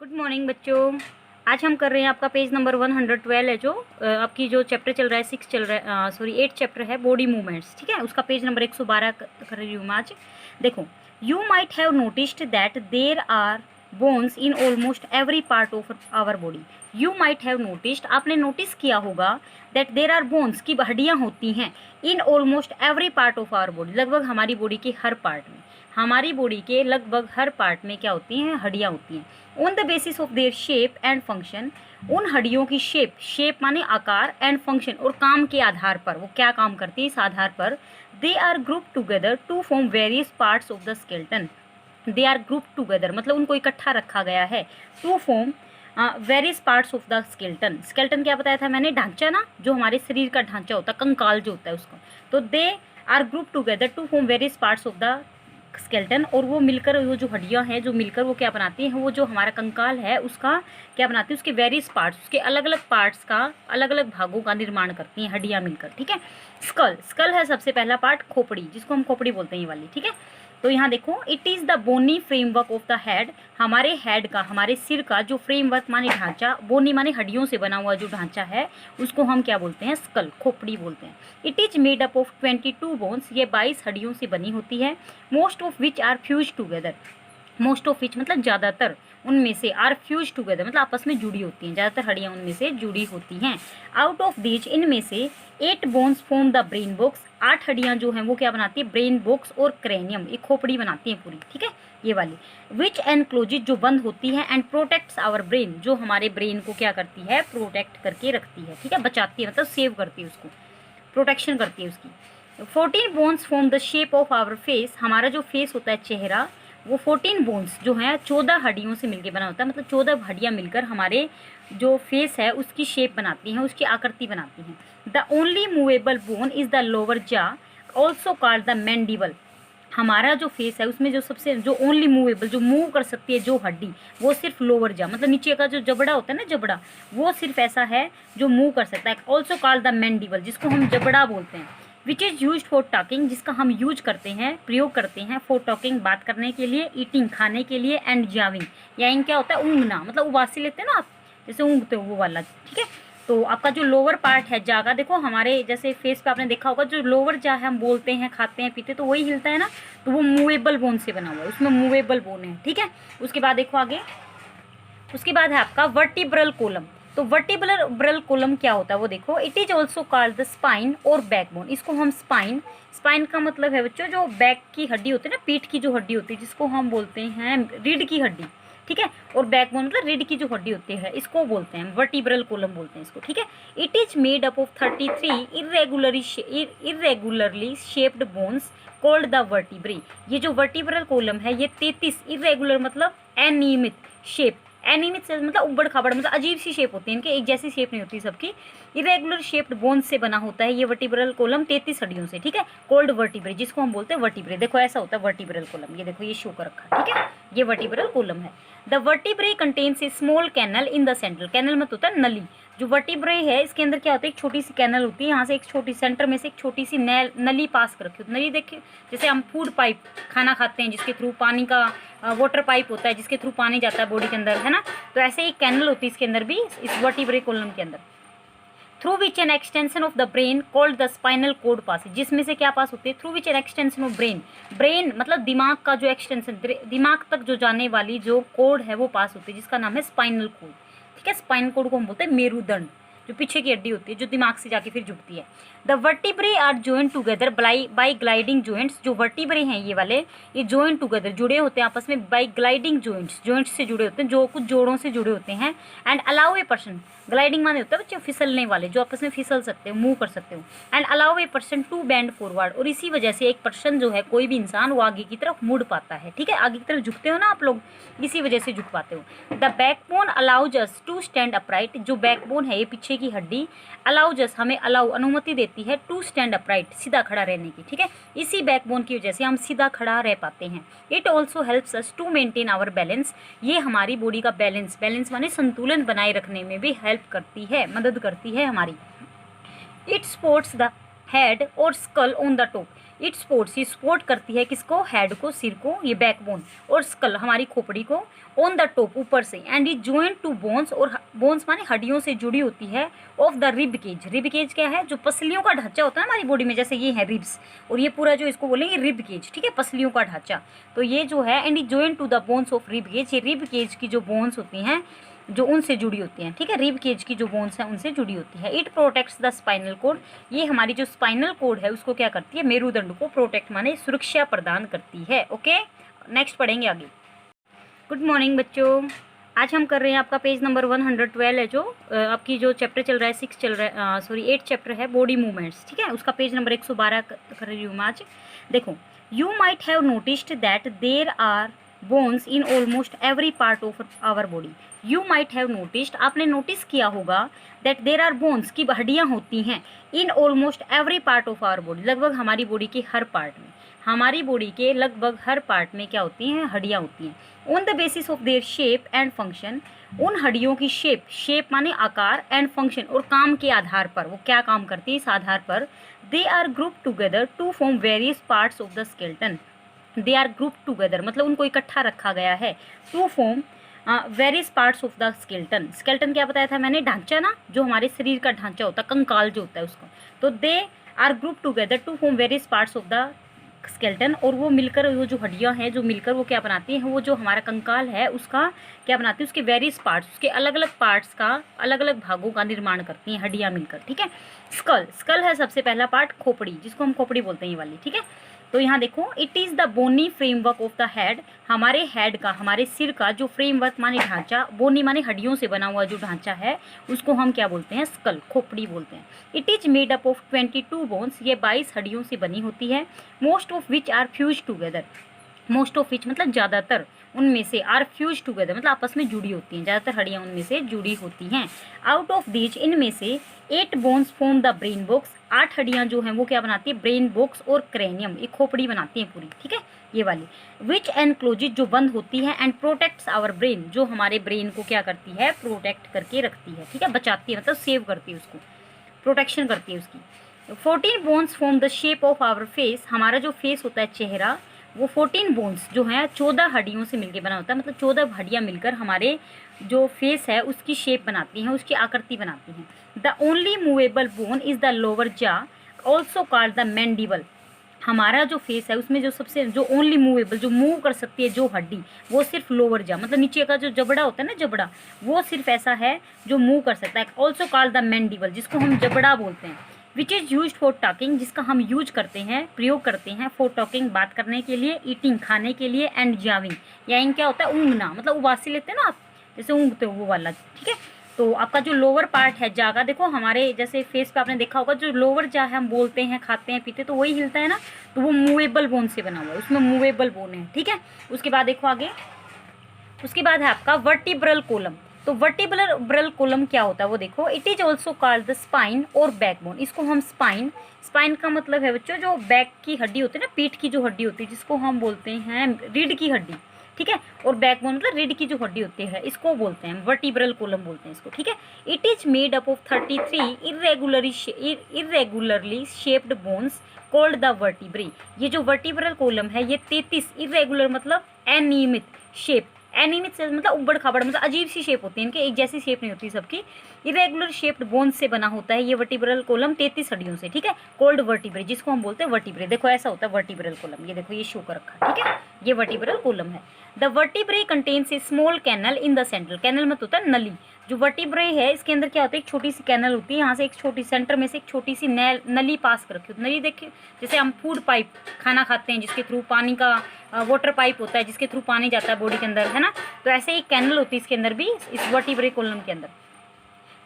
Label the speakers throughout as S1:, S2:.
S1: Good morning बच्चों। आज हम कर रहे हैं आपका पेज नंबर 112 है जो आपकी जो चैप्टर चल रहा है 6 चल रहा है सॉरी 8 चैप्टर है बॉडी मूवमेंट्स। ठीक है, उसका पेज नंबर 112 कर रही हूँ मैं आज। देखो, you might have noticed that there are bones in almost every part of our body. You might have noticed, आपने नोटिस किया होगा, दैट देर आर बोन्स की हड्डियाँ होती हैं in almost every part of our body, लगभग हमारी body के हर पार्ट में। हमारी बॉडी के लगभग हर पार्ट में क्या होती हैं? हड्डियाँ होती हैं। On the basis of their shape and function, उन हड्डियों की शेप माने आकार, एंड फंक्शन और काम के आधार पर, वो क्या काम करती है इस आधार पर, they are group together to form various parts of the skeleton. They are group together मतलब उनको इकट्ठा रखा गया है, to form various parts of the skeleton. Skeleton क्या बताया था मैंने? ढांचा ना, जो हमारे शरीर का ढांचा होता है, कंकाल जो होता है उसका। तो they are group together to form various parts of the skeleton, और वो मिलकर, वो जो हड्डियां हैं जो मिलकर वो क्या बनाती हैं? वो जो हमारा कंकाल है उसका क्या बनाती है? उसके वेरियस पार्ट्स, उसके अलग अलग पार्ट्स का, अलग अलग भागों का निर्माण करती हैं हड्डियां मिलकर। ठीक है, स्कल है सबसे पहला पार्ट, खोपड़ी, जिसको हम खोपड़ी बोलते हैं ये वाली। ठीक है, तो यहाँ देखो, it is the bony framework of the head, हमारे हेड का, हमारे सिर का जो फ्रेमवर्क माने ढांचा, बोनी माने हड्डियों से बना हुआ जो ढांचा है उसको हम क्या बोलते हैं? स्कल, खोपड़ी बोलते हैं। It is made up of 22 bones, ये 22 हड्डियों से बनी होती है। Most of which are fuse together, most of which मतलब ज़्यादातर उनमें से, आर फ्यूज टुगेदर मतलब आपस में जुड़ी होती हैं, ज़्यादातर हड्डियाँ उनमें से जुड़ी होती हैं। आउट ऑफ दीज, इनमें से 8 bones form the brain box, 8 हड्डियाँ जो हैं वो क्या बनाती है? ब्रेन बॉक्स और क्रेनियम, एक खोपड़ी बनाती हैं पूरी। ठीक है, ये वाली। विच एनक्लोजेज, जो बंद होती है, एंड प्रोटेक्ट्स आवर ब्रेन, जो हमारे ब्रेन को क्या करती है? प्रोटेक्ट करके रखती है। ठीक है, बचाती है मतलब सेव करती है उसको, प्रोटेक्शन करती है उसकी। 14 bones form the shape of our face, हमारा जो फेस होता है चेहरा, वो 14 बोन्स जो हैं 14 हड्डियों से मिलकर बना होता है, मतलब 14 हड्डियाँ मिलकर हमारे जो फेस है उसकी शेप बनाती हैं, उसकी आकृति बनाती हैं। The only movable bone is the lower जा, ऑल्सो कॉल्ड द मैंडिबल, हमारा जो फेस है उसमें जो सबसे, जो ओनली मूवेबल, जो मूव कर सकती है जो हड्डी, वो सिर्फ लोअर जा, मतलब नीचे का जो जबड़ा होता है ना, जबड़ा, वो सिर्फ ऐसा है जो मूव कर सकता है। ऑल्सो कॉल्ड द मैंडिबल, जिसको हम जबड़ा बोलते हैं। Which is use for talking, जिसका हम यूज करते हैं, प्रयोग करते हैं, फॉर टॉकिंग बात करने के लिए, ईटिंग खाने के लिए, एंड जाविंग, यानी क्या होता है? ऊँगना, मतलब उबासी लेते हैं ना आप, जैसे ऊँगते हो वो वाला। ठीक है, तो आपका जो लोअर पार्ट है जा का, देखो हमारे जैसे फेस पे आपने देखा होगा, जो लोअर जा है, हम बोलते हैं, खाते हैं, पीते, तो वही हिलता है ना, तो वो मूवेबल बोन से बना हुआ है, उसमें मूवेबल बोन है। ठीक है, उसके बाद देखो आगे, उसके बाद है आपका वर्टिब्रल कोलम। तो वर्टिब्रल कोलम क्या होता है वो देखो, it is also called the spine और बैकबोन, इसको हम स्पाइन, स्पाइन का मतलब है बच्चों जो बैक की हड्डी होती है ना, पीठ की जो हड्डी होती है, जिसको हम बोलते हैं रीढ़ की हड्डी। ठीक है, और बैकबोन मतलब रीढ़ की जो हड्डी होती है, इसको बोलते हैं वर्टिब्रल कोलम बोलते हैं इसको। ठीक है, it is made up of 33 irregularly shaped bones called the vertebrae. ये जो वर्टिब्रल कोलम है ये 33 इरेगुलर मतलब अनियमित शेप, एनिमित से मतलब उबड़ खाबड़, मतलब अजीब सी शेप होती है इनके, एक जैसी शेप नहीं होती सबकी। इरेगुलर शेप्ड बोन्स से बना होता है ये वर्टिब्रल कोलम, 33 हड्डियों से। ठीक है, कोल्ड वर्टिब्रे, जिसको हम बोलते हैं वर्टिब्रे। देखो ऐसा होता है वर्टिब्रल कोलम, ये देखो ये शो कर रखा है। ठीक है, ये वर्टिब्रल कोलम है। The vertebrae contains a small canal in the centre, canal मत होता है नली, जो वर्टिब्रे है इसके अंदर क्या होता है? एक छोटी सी कैनल होती है, यहाँ से एक छोटी सेंटर में से एक छोटी सी नली पास कर रखी होती है। नली देखिए, जैसे हम फूड पाइप खाना खाते हैं जिसके थ्रू पानी का, वाटर पाइप होता है जिसके थ्रू पानी जाता है बॉडी के अंदर, है ना, तो ऐसे एक कैनल होती है इसके अंदर भी, इस वर्टिब्रे कोलम के अंदर। Through which an extension of the brain called the spinal cord pass, जिसमें से क्या पास होती है? Through which an extension of brain, brain मतलब दिमाग का जो एक्सटेंशन, दिमाग तक जो जाने वाली जो कोड है वो पास होती है, जिसका नाम है स्पाइनल कोड। ठीक है, स्पाइनल कोड को हम बोलते हैं मेरुदंड, जो पीछे की हड्डी होती है जो दिमाग से जाके फिर जुड़ती है। The vertebrae are joint together by gliding joints, जो वर्टिब्रे हैं ये वाले, ये जॉइंट टुगेदर जुड़े होते हैं आपस में बाई ग्लाइडिंग जॉइंट्स, जॉइंट्स से जुड़े होते हैं, जो कुछ जोड़ों से जुड़े होते हैं। And allow a person, gliding माने होता है बच्चों फिसलने वाले, जो आपस में फिसल सकते हो, मूव कर सकते हो। And allow a person to bend forward, और इसी वजह से एक पर्सन जो है, कोई भी इंसान, वो आगे की तरफ मुड़ पाता है। ठीक है, आगे की तरफ झुकते हो ना आप लोग, इसी वजह से झुक पाते हो। The backbone allows us to stand upright, जो बैकबोन है ये पीछे की हड्डी, अलाउज अस हमें अनुमति देती है टू स्टैंड अपराइट, सीधा खड़ा रहने की। ठीक है, इसी बैकबोन की वजह से हम सीधा खड़ा रह पाते हैं। It also helps us to maintain our balance, ये हमारी बॉडी का बैलेंस माने संतुलन बनाए रखने में भी हेल्प करती है, मदद करती है हमारी। इट सपोर्ट्स द हेड और skull on the top, it supports, ये सपोर्ट करती है किसको, हेड को, सिर को, ये बैकबोन, और स्कल हमारी खोपड़ी को, ऑन द टॉप ऊपर से, and is joint to bones, और बोन्स माने हड्डियों से जुड़ी होती है, of the rib cage. Rib cage क्या है, जो पसलियों का ढांचा होता है हमारी बॉडी में, जैसे ये है रिब्स, और ये पूरा जो इसको बोलेंगे रिब केज, ठीक है, पसलियों का ढांचा। तो ये जो है and is joint to the bones of rib cage, ये रिब केज की जो बोन्स होती हैं जो उनसे जुड़ी होती हैं, ठीक है, रिब केज की जो बोन्स हैं उनसे जुड़ी होती है। It protects the spinal code, ये हमारी जो स्पाइनल कोड है उसको क्या करती है, मेरुदंड को प्रोटेक्ट माने सुरक्षा प्रदान करती है। ओके, नेक्स्ट पढ़ेंगे आगे। गुड मॉर्निंग बच्चों, आज हम कर रहे हैं आपका पेज नंबर 112 है, जो आपकी जो चैप्टर चल रहा है 6 चल रहा है, सॉरी 8 चैप्टर है बॉडी मूवमेंट्स, ठीक है, उसका पेज नंबर 112 कर रही हूँ मैं आज। देखो, you might have noticed that there are bones in almost every part of our body. You might have noticed, आपने नोटिस किया होगा, दैट देर आर बोन्स की हड्डियाँ होती हैं, in almost every part of our body, लगभग हमारी body के हर पार्ट में, हमारी बॉडी के लगभग हर पार्ट में क्या होती हैं, हड्डियाँ होती हैं। On the basis of their shape and function, उन हड्डियों की शेप माने आकार, एंड फंक्शन और काम के आधार पर, वो क्या काम करती है इस आधार पर, they are group together to form various parts of the skeleton. They are group together मतलब उनको इकट्ठा रखा गया है, to form various parts of the skeleton. Skeleton क्या बताया था मैंने, ढांचा ना, जो हमारे शरीर का ढांचा होता है, कंकाल जो होता है उसका। तो they are group together to form various parts of the skeleton, और वो मिलकर, वो जो हड्डियाँ हैं जो मिलकर वो क्या बनाती हैं, वो जो हमारा कंकाल है उसका क्या बनाती है, उसके वेरियस पार्ट्स, उसके अलग अलग पार्ट्स का, अलग अलग भागों का निर्माण करती हैं हड्डियाँ मिलकर, ठीक है। स्कल है सबसे पहला पार्ट, खोपड़ी, जिसको हम खोपड़ी बोलते हैं ये वाली, ठीक है। तो यहाँ देखो, it is the bony framework of the head, हमारे हेड का, हमारे सिर का जो फ्रेमवर्क माने ढांचा, बोनी माने हड्डियों से बना हुआ जो ढांचा है उसको हम क्या बोलते हैं, स्कल, खोपड़ी बोलते हैं। It is made up of 22 bones, ये 22 हड्डियों से बनी होती है, most of which are fuse together, most of which मतलब ज़्यादातर उनमें से, आर फ्यूज टुगेदर मतलब आपस में जुड़ी होती हैं, ज़्यादातर हड्डियाँ उनमें से जुड़ी होती हैं। आउट ऑफ दीज, इनमें से 8 bones form the brain box, 8 हड्डियाँ जो हैं वो क्या बनाती है, ब्रेन बॉक्स और क्रेनियम, ये खोपड़ी बनाती हैं पूरी, ठीक है, ये वाली। विच एनक्लोजेज, जो बंद होती है, एंड प्रोटेक्ट्स आवर ब्रेन, जो हमारे ब्रेन को क्या करती है, प्रोटेक्ट करके रखती है, ठीक है, बचाती है मतलब सेव करती है उसको, प्रोटेक्शन करती है उसकी। 14 bones form the shape of our face, हमारा जो फेस होता है चेहरा, वो 14 बोन्स जो हैं 14 हड्डियों से मिलकर बना होता है, मतलब 14 हड्डियाँ मिलकर हमारे जो फेस है उसकी शेप बनाती हैं, उसकी आकृति बनाती हैं। The only movable bone is the lower जा, ऑल्सो कॉल्ड द मैंडिबल, हमारा जो फेस है उसमें जो सबसे, जो ओनली मूवेबल, जो मूव कर सकती है जो हड्डी, वो सिर्फ लोअर जा, मतलब नीचे का जो जबड़ा होता है ना, जबड़ा, वो सिर्फ ऐसा है जो मूव कर सकता है, ऑल्सो कॉल्ड द मैंडिबल, जिसको हम जबड़ा बोलते हैं। Which is use for talking, जिसका हम यूज करते हैं, प्रयोग करते हैं, फॉर टॉकिंग बात करने के लिए, ईटिंग खाने के लिए, एंड जाविंग, यानी क्या होता है, ऊँगना, मतलब उबासी लेते हैं ना आप, जैसे ऊँगते हो वो वाला, ठीक है। तो आपका जो लोअर पार्ट है जा का, देखो हमारे जैसे फेस पे आपने देखा होगा, जो लोअर जा है हम बोलते हैं, खाते हैं, पीते, तो वही हिलता है ना, तो वो मूवेबल बोन से बना हुआ है, उसमें मूवेबल बोन है, ठीक है। उसके बाद देखो आगे, उसके बाद है आपका वर्टिब्रल कोलम। तो वर्टिब्रल कोलम क्या होता है वो देखो, it is also called the spine और बैकबोन, इसको हम स्पाइन का मतलब है बच्चों जो बैक की हड्डी होती है ना, पीठ की जो हड्डी होती है, जिसको हम बोलते हैं रीढ़ की हड्डी, ठीक है, और बैकबोन मतलब रीढ़ की जो हड्डी होती है, इसको बोलते हैं वर्टिब्रल कोलम बोलते हैं इसको, ठीक है। It is made up of 33 irregularly shaped bones called the vertebrae, ये जो वर्टिब्रल कोलम है ये 33 इरेगुलर मतलब अनियमित शेप, एनिमित से मतलब उबड़ खाबड़, मतलब अजीब सी शेप होती है इनके, एक जैसी शेप नहीं होती सबकी, इरेगुलर शेप्ड बोन्स से बना होता है ये वर्टिब्रल कोलम, 33 हड्डियों से, ठीक है, कोल्ड वर्टिब्रे, जिसको हम बोलते हैं वर्टिब्रे। देखो ऐसा होता है वर्टिब्रल कोलम, ये देखो ये शो कर रखा है, ठीक है, ये वर्टिब्रल कोलम है। The vertebrae contains a small canal in the centre, canal मत होता है नली, जो वर्टिब्रे है इसके अंदर क्या होता है, एक छोटी सी कैनल होती है, यहाँ से एक छोटी सेंटर में से एक छोटी सी नली पास कर रखी होती है, नली देखिए जैसे हम फूड पाइप खाना खाते हैं जिसके थ्रू पानी का, वाटर पाइप होता है जिसके थ्रू पानी जाता है बॉडी के अंदर, है ना, तो ऐसे एक कैनल होती है इसके अंदर भी, इस वर्टिब्रे कोलम के अंदर,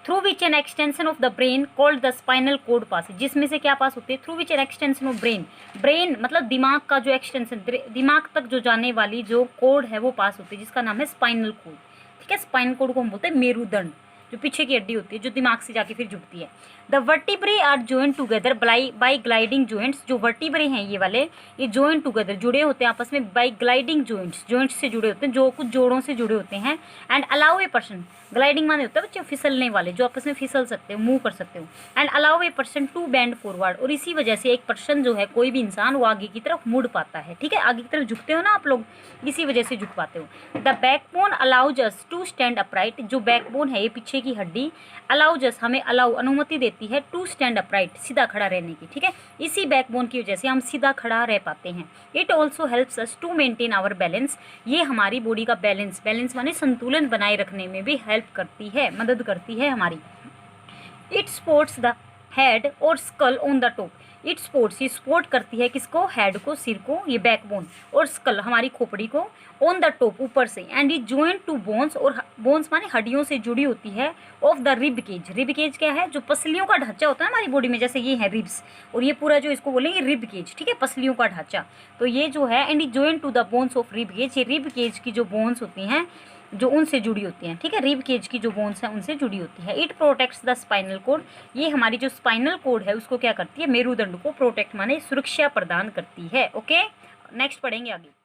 S1: through which an extension of the brain called the spinal cord pass, जिसमें से क्या पास होती है, through which an extension of brain मतलब दिमाग का जो एक्सटेंशन, दिमाग तक जो जाने वाली जो कोड है वो पास होती है, जिसका नाम है स्पाइनल कोड, ठीक है। स्पाइनल कोड को हम बोलते हैं मेरुदंड, जो पीछे की हड्डी होती है जो दिमाग से जाके फिर जुड़ती है। The vertebrae are joint together by gliding joints. जो वर्टिब्रे हैं ये वाले, ये जॉइंट टुगेदर जुड़े होते हैं आपस में बाई ग्लाइडिंग जॉइंट्स, जॉइंट्स से जुड़े होते हैं, जो कुछ जोड़ों से जुड़े होते हैं। And allow a person, gliding माने होता है बच्चे फिसलने वाले, जो आपस में फिसल सकते हो, मूव कर सकते हो। And allow a person to bend forward, और इसी वजह से एक पर्सन जो है, कोई भी इंसान, वो आगे की तरफ मुड़ पाता है। ठीक है, आगे की तरफ झुकते हो ना आप लोग, इसी वजह से झुक पाते हो। The backbone allows us to stand upright, जो बैकबोन है ये पीछे की हड्डी, अलाउज अस, हमें अनुमति देती है टू स्टैंड अपराइट, सीधा खड़ा रहने की। ठीक है, इसी बैकबोन की वजह से हम सीधा खड़ा रह पाते हैं। It also helps us to maintain our balance, ये हमारी बॉडी का बैलेंस माने संतुलन बनाए रखने में भी हेल्प करती है, मदद करती है हमारी। इट सपोर्ट्स द हेड और skull on the top, it supports, ये सपोर्ट करती है किसको, हेड को, सिर को, ये बैकबोन, और स्कल हमारी खोपड़ी को, ऑन द टॉप, ऊपर से। एंड ये जॉइंट टू बोन्स, और बोन्स माने हड्डियों से जुड़ी होती है, of the rib cage. Rib cage क्या है, जो पसलियों का ढांचा होता है हमारी बॉडी में, जैसे ये है रिब्स, और ये पूरा जो इसको बोलेंगे रिब केज। ठीक है, पसलियों का ढांचा, तो ये जो है, एंड ये joint to the bones of rib cage, ये रिब केज की जो बोन्स होती हैं, जो उनसे जुड़ी होती हैं। ठीक है, रिब केज की जो बोन्स हैं उनसे जुड़ी होती है। It protects the spinal code, ये हमारी जो स्पाइनल कोड है उसको क्या करती है, मेरुदंड को प्रोटेक्ट माने सुरक्षा प्रदान करती है। ओके, नेक्स्ट पढ़ेंगे आगे।